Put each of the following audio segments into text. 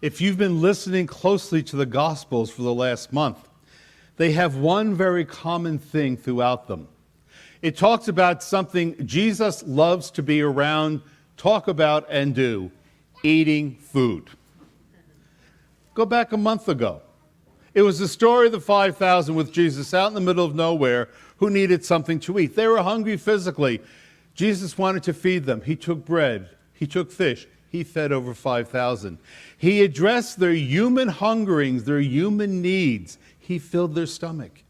If you've been listening closely to the Gospels for the last month, they have one very common thing throughout them. It talks about something Jesus loves to be around, talk about, and do: eating food. Go back a month ago. It was the story of the 5,000 with Jesus out in the middle of nowhere who needed something to eat. They were hungry physically. Jesus wanted to feed them. He took bread. He took fish. He fed over 5,000. He addressed their human hungerings, their human needs. He filled their stomach.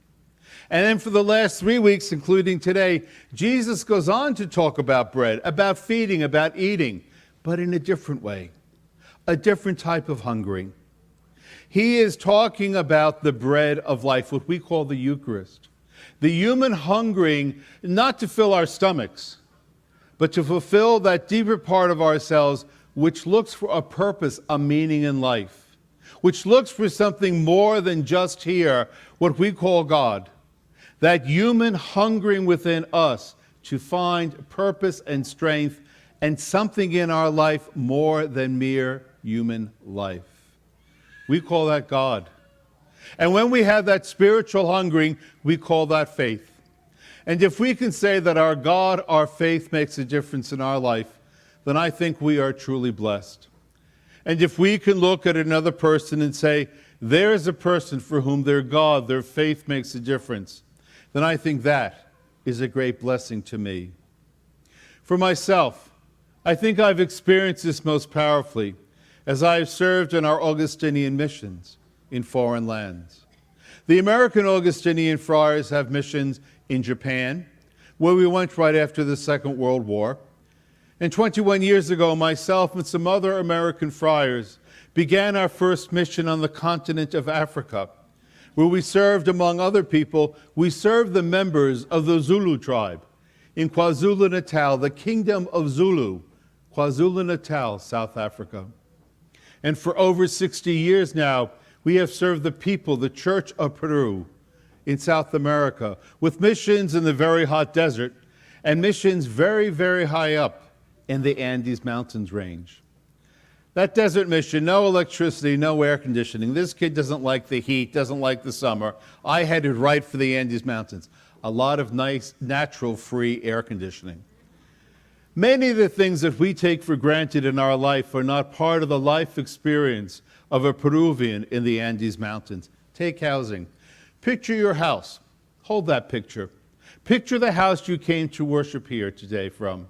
And then for the last 3 weeks, including today, Jesus goes on to talk about bread, about feeding, about eating, but in a different way, a different type of hungering. He is talking about the bread of life, what we call the Eucharist. The human hungering, not to fill our stomachs, but to fulfill that deeper part of ourselves which looks for a purpose, a meaning in life, which looks for something more than just here, what we call God. That human hungering within us to find purpose and strength and something in our life more than mere human life. We call that God. And when we have that spiritual hungering, we call that faith. And if we can say that our God, our faith makes a difference in our life, then I think we are truly blessed. And if we can look at another person and say, there is a person for whom their God, their faith makes a difference, then I think that is a great blessing to me. For myself, I think I've experienced this most powerfully as I have served in our Augustinian missions in foreign lands. The American Augustinian friars have missions in Japan, where we went right after the Second World War. And 21 years ago, myself and some other American friars began our first mission on the continent of Africa, where we served, among other people, we served the members of the Zulu tribe in KwaZulu-Natal, the Kingdom of Zulu, KwaZulu-Natal, South Africa. And for over 60 years now, we have served the people, the Church of Peru in South America, with missions in the very hot desert and missions very, very high up in the Andes Mountains range. That desert mission, no electricity, no air conditioning. This kid doesn't like the heat, doesn't like the summer. I headed right for the Andes Mountains. A lot of nice, natural, free air conditioning. Many of the things that we take for granted in our life are not part of the life experience of a Peruvian in the Andes Mountains. Take housing. Picture your house. Hold that picture. Picture the house you came to worship here today from.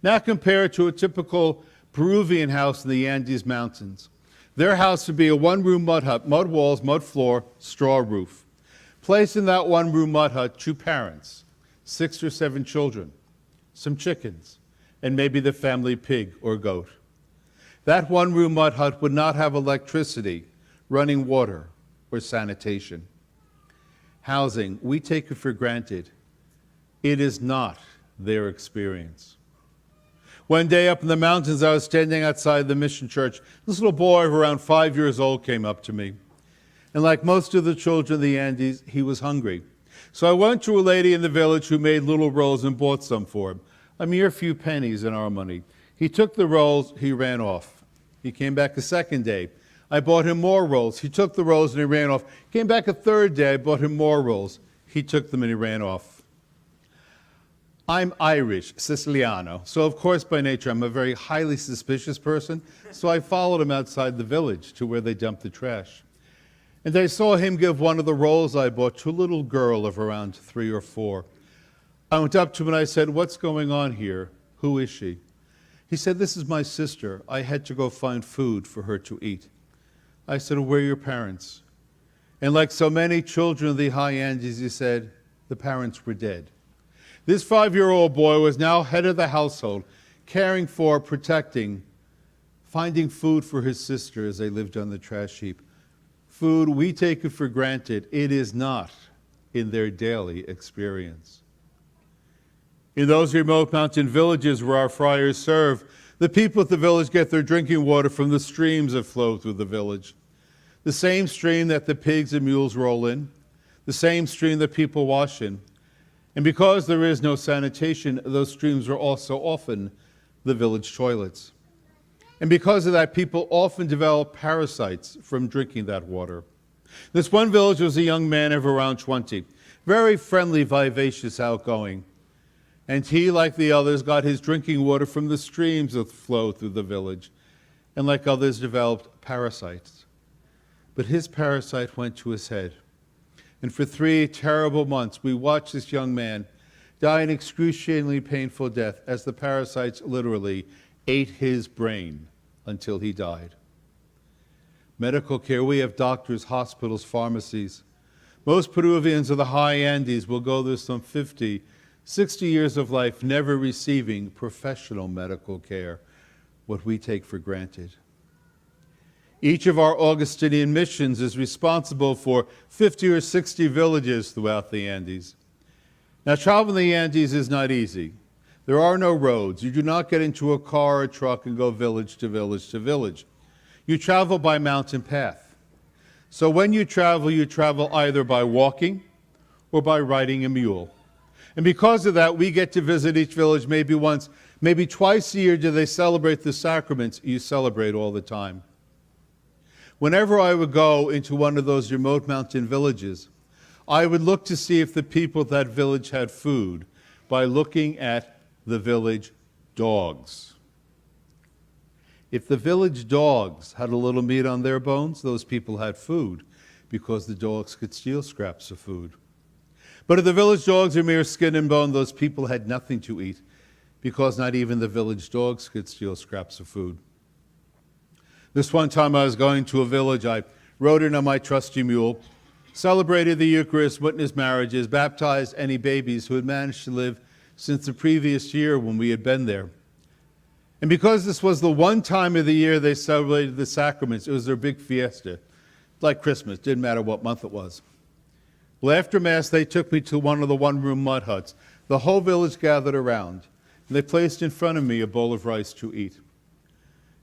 Now compare it to a typical Peruvian house in the Andes Mountains. Their house would be a one-room mud hut, mud walls, mud floor, straw roof. Place in that one-room mud hut 2 parents, 6 or 7 children, some chickens, and maybe the family pig or goat. That one-room mud hut would not have electricity, running water, or sanitation. Housing, we take it for granted. It is not their experience. One day up in the mountains, I was standing outside the mission church. This little boy of around 5 years old came up to me. And like most of the children of the Andes, he was hungry. So I went to a lady in the village who made little rolls and bought some for him. A mere few pennies in our money. He took the rolls, he ran off. He came back a second day. I bought him more rolls. He took the rolls and he ran off. Came back a third day, I bought him more rolls. He took them and he ran off. I'm Irish, Siciliano, so of course by nature I'm a very highly suspicious person, so I followed him outside the village to where they dumped the trash. And I saw him give one of the rolls I bought to a little girl of around 3 or 4. I went up to him and I said, "What's going on here? Who is she?" He said, "This is my sister. I had to go find food for her to eat." I said, "Where are your parents?" And like so many children of the high Andes, he said, the parents were dead. This 5-year-old boy was now head of the household, caring for, protecting, finding food for his sister as they lived on the trash heap. Food, we take it for granted. It is not in their daily experience. In those remote mountain villages where our friars serve, the people at the village get their drinking water from the streams that flow through the village. The same stream that the pigs and mules roll in, the same stream that people wash in. And because there is no sanitation, those streams are also often the village toilets. And because of that, people often develop parasites from drinking that water. This one village was a young man of around 20, very friendly, vivacious, outgoing. And he, like the others, got his drinking water from the streams that flow through the village, and like others, developed parasites. But his parasite went to his head. And for 3 terrible months, we watched this young man die an excruciatingly painful death as the parasites literally ate his brain until he died. Medical care, we have doctors, hospitals, pharmacies. Most Peruvians of the high Andes will go through some 50, 60 years of life never receiving professional medical care, what we take for granted. Each of our Augustinian missions is responsible for 50 or 60 villages throughout the Andes. Now, traveling the Andes is not easy. There are no roads. You do not get into a car or truck and go village to village to village. You travel by mountain path. So when you travel either by walking or by riding a mule. And because of that, we get to visit each village maybe once, maybe twice a year do they celebrate the sacraments you celebrate all the time. Whenever I would go into one of those remote mountain villages, I would look to see if the people of that village had food by looking at the village dogs. If the village dogs had a little meat on their bones, those people had food because the dogs could steal scraps of food. But if the village dogs are mere skin and bone, those people had nothing to eat because not even the village dogs could steal scraps of food. This one time I was going to a village, I rode in on my trusty mule, celebrated the Eucharist, witnessed marriages, baptized any babies who had managed to live since the previous year when we had been there. And because this was the one time of the year they celebrated the sacraments, it was their big fiesta, like Christmas, didn't matter what month it was. Well, after Mass, they took me to one of the one-room mud huts. The whole village gathered around, and they placed in front of me a bowl of rice to eat.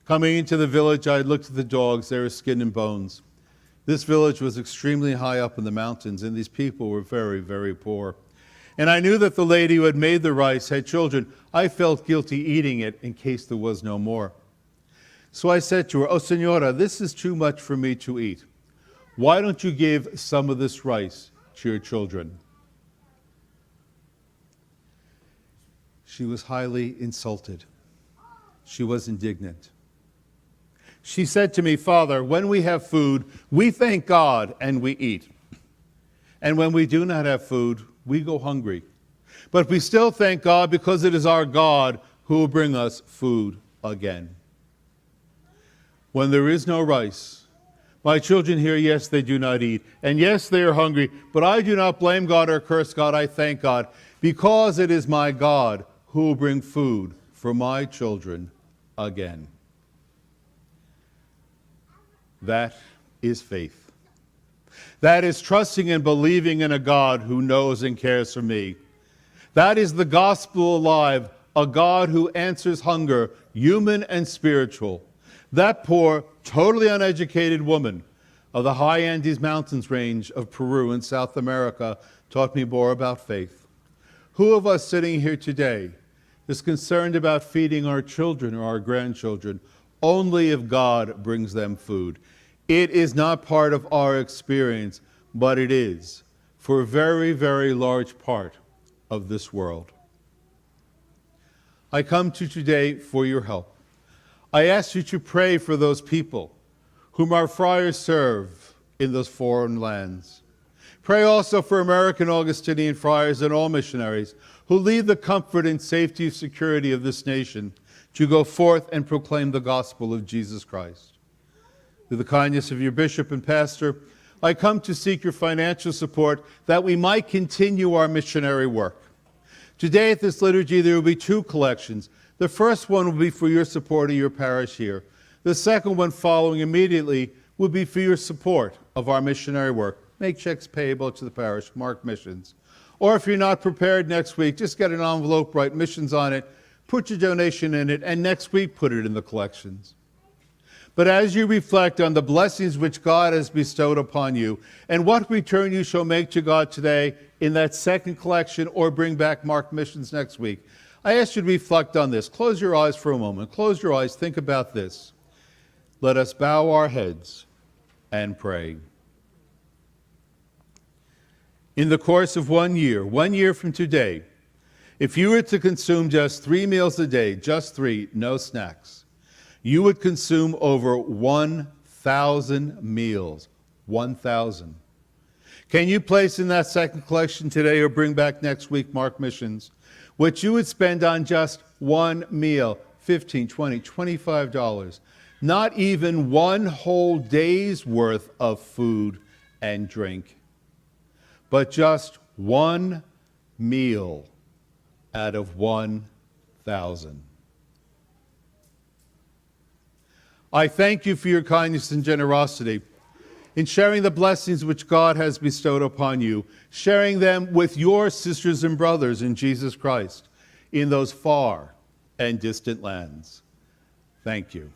Coming into the village, I looked at the dogs. They were skin and bones. This village was extremely high up in the mountains, and these people were very, very poor. And I knew that the lady who had made the rice had children. I felt guilty eating it in case there was no more. So I said to her, "Oh, Senora, this is too much for me to eat. Why don't you give some of this rice to your children?" She was highly insulted. She was indignant. She said to me, "Father, when we have food, we thank God and we eat. And when we do not have food, we go hungry. But we still thank God because it is our God who will bring us food again." When there is no rice, my children here, yes, they do not eat. And yes, they are hungry. But I do not blame God or curse God. I thank God because it is my God who will bring food for my children again. That is faith. That is trusting and believing in a God who knows and cares for me. That is the gospel alive, a God who answers hunger, human and spiritual. That poor, totally uneducated woman of the high Andes Mountains range of Peru in South America taught me more about faith. Who of us sitting here today is concerned about feeding our children or our grandchildren only if God brings them food? It is not part of our experience, but it is for a very, very large part of this world. I come to you today for your help. I ask you to pray for those people whom our friars serve in those foreign lands. Pray also for American Augustinian friars and all missionaries who lead the comfort and safety and security of this nation to go forth and proclaim the gospel of Jesus Christ. Through the kindness of your bishop and pastor, I come to seek your financial support that we might continue our missionary work. Today at this liturgy, there will be 2 collections. The first one will be for your support of your parish here. The second one following immediately will be for your support of our missionary work. Make checks payable to the parish, mark missions. Or if you're not prepared next week, just get an envelope, write missions on it, put your donation in it, and next week put it in the collections. But as you reflect on the blessings which God has bestowed upon you, and what return you shall make to God today in that second collection, or bring back marked missions next week, I ask you to reflect on this. Close your eyes for a moment. Close your eyes. Think about this. Let us bow our heads and pray. In the course of 1 year from today, if you were to consume just 3 meals a day, just 3, no snacks, you would consume over 1,000 meals. 1,000. Can you place in that second collection today or bring back next week, Mark Missions, what you would spend on just one meal, $15, $20, $25, not even one whole day's worth of food and drink, but just one meal out of 1,000. I thank you for your kindness and generosity in sharing the blessings which God has bestowed upon you, sharing them with your sisters and brothers in Jesus Christ in those far and distant lands. Thank you.